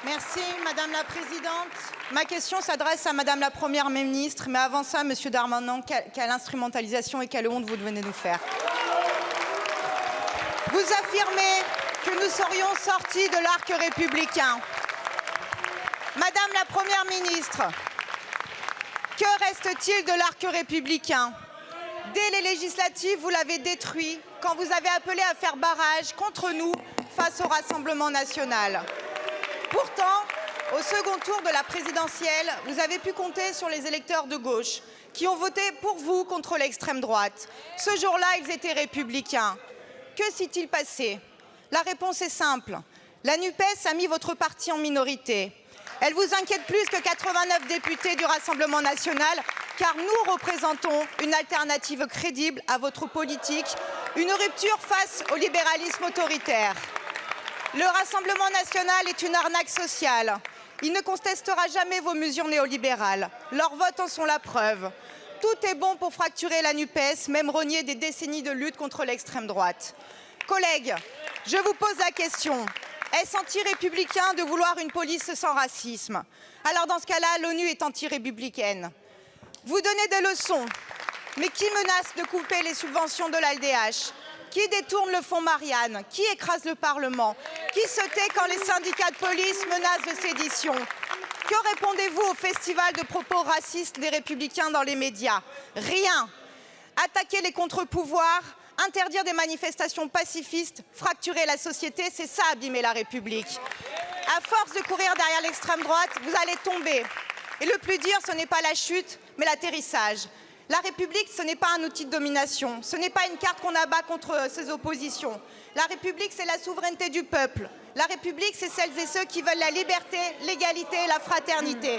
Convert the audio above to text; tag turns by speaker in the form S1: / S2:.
S1: Merci, Madame la Présidente. Ma question s'adresse à Madame la Première ministre, mais avant ça, Monsieur Darmanin, quelle instrumentalisation et quelle honte vous venez nous faire. Vous affirmez que nous serions sortis de l'arc républicain. Madame la Première ministre, que reste-t-il de l'arc républicain? Dès les législatives, vous l'avez détruit quand vous avez appelé à faire barrage contre nous face au Rassemblement national. Pourtant, au second tour de la présidentielle, vous avez pu compter sur les électeurs de gauche qui ont voté pour vous contre l'extrême droite. Ce jour-là, ils étaient républicains. Que s'est-il passé? La réponse est simple. La NUPES a mis votre parti en minorité. Elle vous inquiète plus que 89 députés du Rassemblement national, car nous représentons une alternative crédible à votre politique, une rupture face au libéralisme autoritaire. Le Rassemblement national est une arnaque sociale. Il ne contestera jamais vos mesures néolibérales. Leurs votes en sont la preuve. Tout est bon pour fracturer la NUPES, même renier des décennies de lutte contre l'extrême droite. Collègues, je vous pose la question. Est-ce anti-républicain de vouloir une police sans racisme? Alors dans ce cas-là, l'ONU est anti-républicaine. Vous donnez des leçons, mais qui menace de couper les subventions de l'ALDH? Qui détourne le fonds Marianne? Qui écrase le Parlement? Qui se tait quand les syndicats de police menacent de sédition? Que répondez-vous au festival de propos racistes des Républicains dans les médias? Rien. Attaquer les contre-pouvoirs, interdire des manifestations pacifistes, fracturer la société, c'est ça abîmer la République. À force de courir derrière l'extrême droite, vous allez tomber. Et le plus dur, ce n'est pas la chute, mais l'atterrissage. La République, ce n'est pas un outil de domination, ce n'est pas une carte qu'on abat contre ses oppositions. La République, c'est la souveraineté du peuple. La République, c'est celles et ceux qui veulent la liberté, l'égalité et la fraternité.